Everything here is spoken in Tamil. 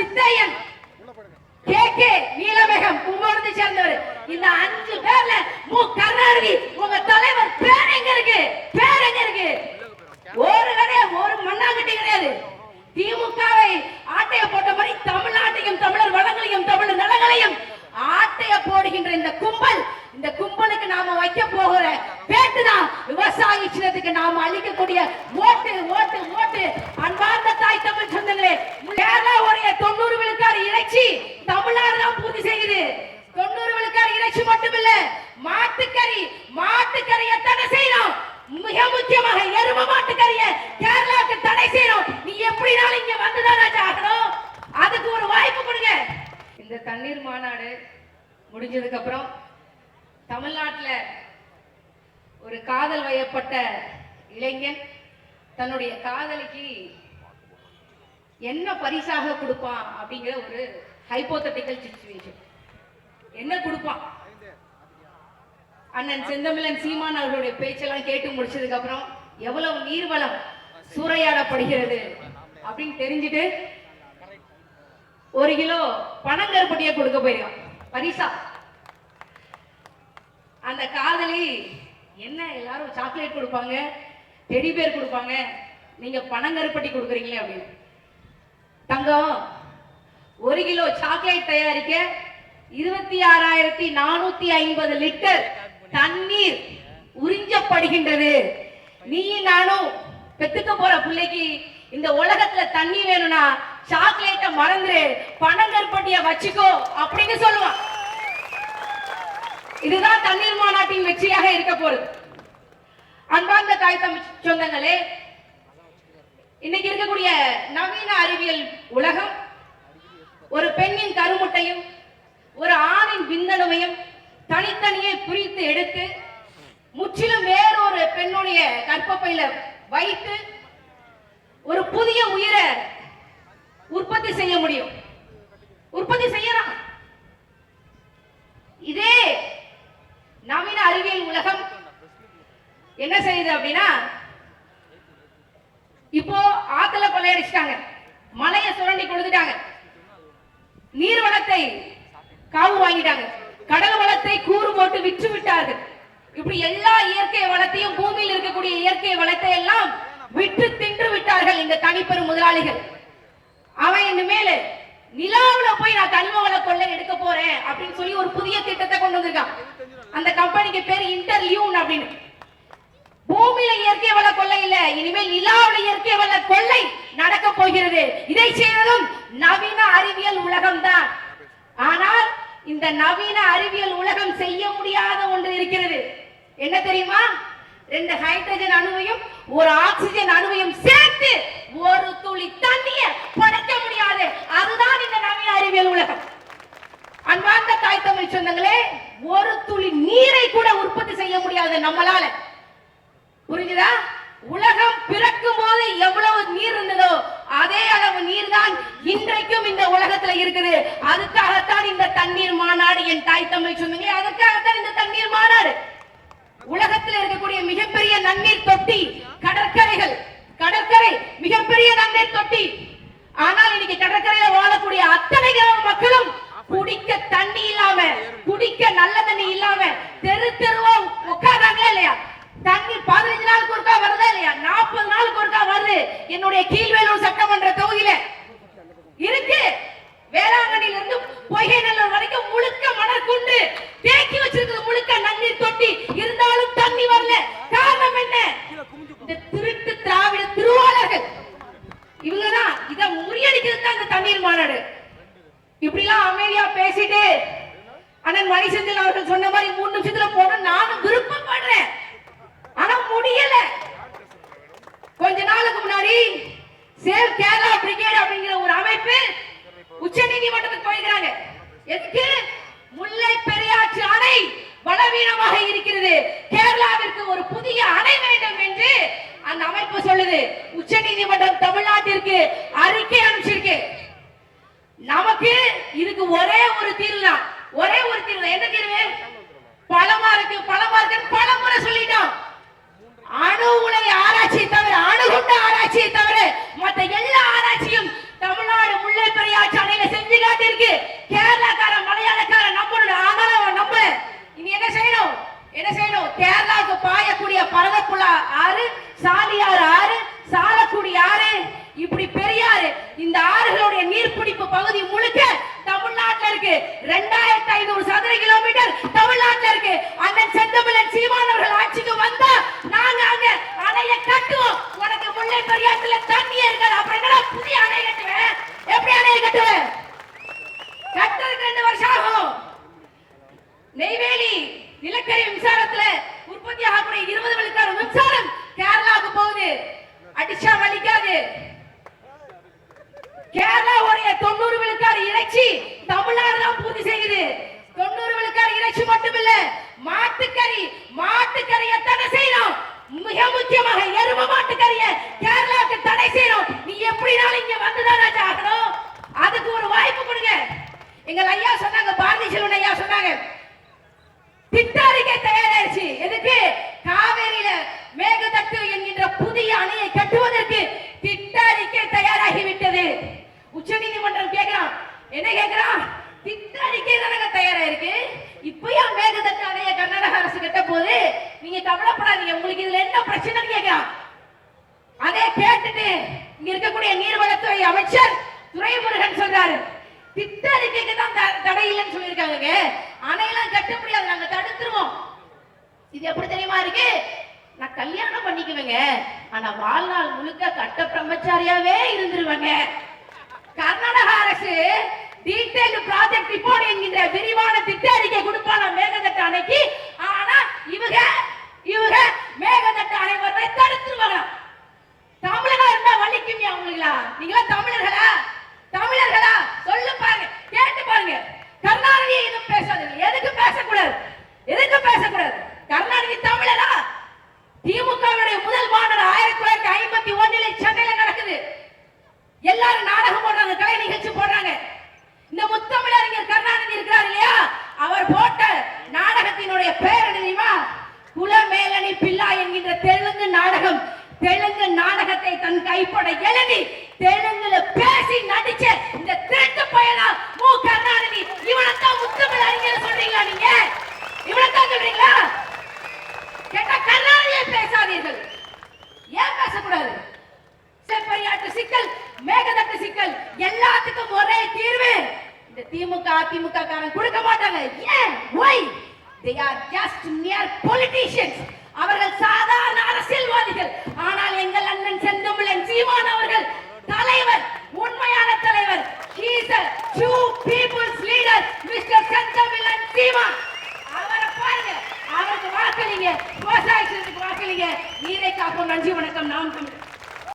சித்தையன், கே நீலமேகம் கும்பகோணத்தை சேர்ந்தவர். இந்த 5 பேர்ல கருணாநிதி உங்க தலைவர் பேர் எங்க இருக்கு? பேர் எங்க இருக்கு? ஒரு கிடையாது, ஒரு மண்ணாங்கட்டி கிடையாது. திமுகவை ஆட்டைய போட்ட மாதிரி தமிழ்நாட்டையும் தமிழர் வளங்களையும் தமிழர் நலங்களையும் ஆட்டைய போடுகின்ற இந்த கும்பலுக்கு நாம வைக்க போகிற பேட்டுதான் விவசாய சின்னத்துக்கு நாம அளிக்கக்கூடிய ஓட்டு ஓட்டு ஓட்டு. அன்பார்ந்த தாய் தமிழ் சொந்தங்களே, கேரளா உடைய 90 விழுக்காடு இறைச்சி தமிழ்நாடு தான் பூர்த்தி செய்யுது. 90 விழுக்காடு இறைச்சி மட்டுமில்ல, மாட்டுக்கறி எத்தனை செய்யணும்? மிக முக்கியமாக எரும மாட்டுக்கறியை கேரளாவுக்கு தடை செய்யணும். நீ எப்படினாலும் இங்க வந்துதான் ஆகணும். அதுக்கு ஒரு வாய்ப்பு கொடுங்க. இந்த தண்ணீர் மாநாடு முடிஞ்சதுக்கு அப்புறம் தமிழ்நாட்டுல ஒரு காதல் வயப்பட்ட இளைஞன் தன்னுடைய காதலிக்கு என்ன பரிசாக கொடுப்பான் அப்படிங்கிற ஒரு ஹைபோதெட்டிக்கல் சிச்சுவேஷன். என்ன கொடுப்பான்? அண்ணன் செந்தமிழன் சீமான் அவர்களுடைய பேச்செல்லாம் கேட்டு முடிச்சதுக்கு அப்புறம் எவ்வளவு நீர்வளம் சூறையாடப்படுகிறது அப்படின்னு தெரிஞ்சுட்டு 1 கிலோ பனங்கருப்பட்டியை கொடுக்க போயிருக்கான் பரிசா. அந்த காதலி என்ன எல்லாரும் சாக்லேட் கொடுப்பாங்க, டெடி பேர் கொடுப்பாங்க, நீங்க பனங்கருப்பட்டி கொடுக்குறீங்களே அப்படின்னு. தங்கம், 1 கிலோ சாக்லேட் தயாரிக்க 26,450 லிட்டர் தண்ணீர் உறிஞ்சப்படுகின்றது. நீ நானும் பெத்துக்க போற பிள்ளைக்கு இந்த உலகத்துல தண்ணி வேணும்னா சாக்லேட்டை மறந்துரு, பனங்கருப்பட்டிய வச்சுக்கோ அப்படின்னு சொல்லுவான். இதுதான் தண்ணீர் மாநாட்டின் வெற்றியாக இருக்க போறது. அன்பார்ந்த தாய் தமிழ் சொந்தங்களே, இன்னைக்கு இருக்கக்கூடிய நவீன அறிவியல் உலகம் ஒரு பெண்ணின் கருமுட்டையும் ஒரு ஆணின் விந்தணுவையும் தனித்தனியே பிரித்து எடுத்து முற்றிலும் வேறொரு பெண்ணுடைய கர்ப்பப்பையில வைத்து ஒரு புதிய உயிரை உற்பத்தி செய்ய முடியும். உற்பத்தி செய்யலாம். இதே நவீன அறிவியல் உலகம் என்ன செய்யுது அப்படின்னா, இப்போ ஆத்துல கொள்ளையடிச்சிட்டாங்க, மலையை சுரண்டி கொடுத்துட்டாங்க, நீர் வளத்தை காவு வாங்கிட்டாங்க, கடல் வளத்தை கூறு போட்டு விற்று விட்டார்கள். இப்படி எல்லா இயற்கை வளத்தையும், பூமியில் இருக்கக்கூடிய இயற்கை வளத்தை எல்லாம் விட்டு தின்று விட்டார்கள் இந்த தனிப்பெரும் முதலாளிகள். அவன் இனிமேல் நிலாவுல போய் நான் கனிம வள கொள்ளை எடுக்க போறேன் அப்படின்னு சொல்லி ஒரு புதிய திட்டத்தை கொண்டு வந்திருக்கான். அந்த கம்பெனிக்கு பேர் இன்டர்லியூன் அப்படின்னு. பூமியில இயற்கை வள கொள்ளை இல்ல, இனிமேல் நிலாவுல இயற்கை வள கொள்ளை நடக்க போகிறது. இதை செய்வதும் நவீன அறிவியல் உலகம் தான். ஆனால் இந்த நவீன அறிவியல் உலகம் செய்ய முடியாத ஒன்று இருக்கிறது. என்ன தெரியுமா? 2 ஹைட்ரஜன் அணுவையும் ஒரு ஆக்சிஜன் அணுவையும் சேர்த்து ஒரு துளி தண்ணியை படைக்க முடியாது. அதுதான் இந்த நவீன அறிவியல் உலகம். அன்பார்ந்த தாய் தமிழ் சொந்தங்களே, ஒரு துளி நீரை கூட உற்பத்தி செய்ய முடியாது நம்மளால. புரிஞ்சுதா? உலகம் பிறக்கும் போது எவ்வளவு நீர் இருந்ததோ அதே அளவு நீர் தான் இன்றைக்கும் இந்த உலகத்துல இருக்குது. அதுக்காகத்தான் இந்த தண்ணீர் மாநாடு. என் தாய் தமிழ் சொந்தங்களே, அதுக்காகத்தான் இந்த தண்ணீர் மாநாடு. உலகத்தில் இருக்கக்கூடிய மிகப்பெரிய நன்னீர் தொட்டி கடற்கரை மிகப்பெரிய நன்னீர் தொட்டி. ஆனால் இன்னைக்கு கடற்கரையில வாழக்கூடிய அத்தனை மக்களும் குடிக்க தண்ணி இல்லாம, குடிக்க நல்ல தண்ணி இல்லாம தெருவா உட்கார்றாங்களா இல்லையா? தண்ணி 15 நாளுக்கு ஒருக்கா வருதா இல்லையா? 40 நாளுக்கு ஒருக்கா வருது. என்னுடைய கீழ்வேலூர் சட்டமன்ற தொகுதியில இருக்கு. வேளாங்கண்ணில இருந்து பொய்கை நல்லூர் வரைக்கும் முழுக்க மணற்குண்டு தேக்கி வச்சிருக்கிறது, முழுக்க நன்னீர் தொட்டி. இருந்தாலும் தண்ணி வரல. காரணம் என்ன? இந்த திருட்டு திராவிட திருவாளர்கள் இவங்கதான் இதை முறியடிக்கிறது தான் இந்த தண்ணீர் மாநாடு. இப்படி எல்லாம் அமைதியா பேசிட்டு அண்ணன் மணிசெந்தில் அவர்கள் சொன்ன மாதிரி 3 நிமிஷத்துல போன நானும் விருப்பப்படுறேன். ஆனா முடியல. கொஞ்ச நாளுக்கு முன்னாடி சேவ் கேரளா பிரிகேட் அப்படிங்கிற ஒரு அமைப்பு உச்ச நீதிமன்றத்துக்கு போயிருக்காங்க. எதுக்கு? முல்லை பெரியாற்று அணை பலவீனமாக இருக்கிறது, கேரளாவிற்கு ஒரு புதிய அணை வேண்டும் என்று அந்த அமைப்பு சொல்லுது. உச்ச நீதிமன்றம் தமிழ்நாட்டிற்கு அறிக்கை அனுப்பிச்சிருக்கு. நமக்கு இதுக்கு ஒரே ஒரு தீர்வு தான். என்ன தீர்வு? பலமா இருக்கு பலமுறை சொல்லிட்டோம். அணு உலை ஆராய்ச்சியை தவிர, அணுகுண்ட ஆராய்ச்சியை தவிர மற்ற எல்லா ஆராய்ச்சியும் தமிழ்நாடு முல்லை பெரியாற்று பொள்ளாச்சி அணையில செஞ்சு காட்டியிருக்கு. கேரளாக்கார மலையாளக்கார நம்மளோட ஆனாலும் நம்ம இனி என்ன செய்யணும்? என்ன செய்யணும்? கேரளாவுக்கு பாயக்கூடிய பரதக்குளா ஆறு, சாலியாறு ஆறு, சாலக்குடி ஆறு, இப்படி பெரியாறு, இந்த ஆறுகளுடைய நீர்பிடிப்பு பகுதி முழுக்க தமிழ்நாட்டில் இருக்கு. 2500 சதுர கிலோமீட்டர் தமிழ்நாட்டில் இருக்கு. அண்ணன் செந்தமிழன் சீமான் அவர்கள் ஆட்சிக்கு வந்தா நாங்க அங்க அணையை கட்டுவோம். உனக்கு முல்லை பெரியாற்றுல தண்ணியே இருக்காது, அப்புறம் என்னடா புதிய அணை கட்டுவேன்? எப்படி அணையை கட்டுவேன்? கட்டுறதுக்கு 2 வருஷம் ஆகும். நெய்வேலி நிலக்கரி மின்சாரத்துல உற்பத்தி ஆகக்கூடிய 20 விழுக்காடு மின்சாரம் கேரளாவுக்கு போகுது. அடிச்சா வலிக்காது. கேரளாவுடைய 90 விழுக்காடு இறைச்சி தமிழ்நாடு தான் பூர்த்தி செய்யுது. 90 விழுக்காடு இறைச்சி மட்டுமில்ல, மாட்டுக்கறி தடை செய்யணும். மிக முக்கியமாக எரும மாட்டுக்கறியை கேரளாவுக்கு தடை செய்யணும். நீ எப்படினாலும் இங்க வந்துதான் ஆகணும். அதுக்கு ஒரு வாய்ப்பு கொடுங்க. எங்கள் ஐயா சொன்னாங்க, பாரதி செல்வன் ஐயா சொன்னாங்க, திட்டறிக்கை தயாராச்சு. எதுக்கு? காவேரியில மேகதட்டு என்கின்ற புதிய அணையை கட்டுவதற்கு திட்டறிக்கை தயாராகிவிட்டது. உச்ச நீதிமன்றம் கேட்கிறான். என்ன கேட்கிறான்? திட்டறிக்கை தானங்க தயாரா இருக்கு, இப்பயா மேகதட்டு அணையை கர்நாடக அரசு கட்ட போது, நீங்க கவலைப்படாதீங்க, உங்களுக்கு இதுல என்ன பிரச்சனைன்னு கேட்கிறான். அதை கேட்டுட்டு இங்க இருக்கக்கூடிய நீர்வளத்துறை அமைச்சர் துரைமுருகன் சொல்றாரு, திட்டறிக்கைக்கு தான் தடை இல்லைன்னு சொல்லியிருக்காங்க, அணையெல்லாம் கட்ட முடியாது, நாங்க தடுத்துருவோம். இது எப்படி தெரியுமா இருக்கு? நான் கல்யாணம் பண்ணிக்குவேங்க, ஆனா வாழ்நாள் முழுக்க கட்ட பிரம்மச்சாரியாவே இருந்துருவாங்க. கர்நாடக அரசு டீடைல்டு ப்ராஜெக்ட் ரிப்போர்ட் என்கின்ற விரிவான திட்ட அறிக்கை கொடுப்பான மேகதட்டு அணைக்கு, ஆனா இவங்க மேகதட்டு அணை வரதை தடுத்துருவாங்க. தமிழனா இருந்தா வலிக்குமே அவங்களா? நீங்களா தமிழர்களா சொல்லு பாருங்க, கேட்டு பாருங்க. கருணாநிதி எதுவும் பேசாதீங்க. எதுக்கு பேசக்கூடாது? கருணாநிதி தமிழரா? திமுகவுடைய முதல் மாநாடு 1951 சென்னையில நடக்குது. எல்லாரும் நாடகம் போடுறாங்க, கலை நிகழ்ச்சி போடுறாங்க. இந்த முத்தமிழறிஞர் கருணாநிதி இருக்கிறார் இல்லையா, அவர் போட்ட நாடகத்தினுடைய பெயர் தெரியுமா? குலமேலனி பிள்ளா என்கின்ற தெலுங்கு நாடகம். தெலுங்கு நாடகத்தை தன் கைப்பட எழுதி தெலுங்குல பேசி நடிச்ச இந்த திருட்டு பையனா மு கருணாநிதி. இவனைத்தான் முத்தமிழ் அறிஞர் சொல்றீங்களா? நீங்க இவனைத்தான் சொல்றீங்களா? கேட்டா கருணாநிதியை பேசாதீர்கள். ஏன் பேசக்கூடாது? பெரியாற்று சிக்கல், மேகதட்டு சிக்கல், எல்லாத்துக்கும் ஒரே தீர்வு இந்த திமுக அதிமுக காரன் கொடுக்க மாட்டாங்க. ஏன்? why? they are just mere politicians. அவர்கள் சாதாரண அரசியல்வாதிகள். ஆனால் எங்கள் அண்ணன் செந்தமிழன் சீமான் அவர்கள் தலைவர், உண்மையான தலைவர். he is a true people's leader, Mr. Senthamizhan சீமான். அவரை பாருங்க, அவருக்கு வாக்களிங்க, விவசாயத்துக்கு வாக்களிங்க. நீரை காப்போம். நன்றி, வணக்கம். நாம்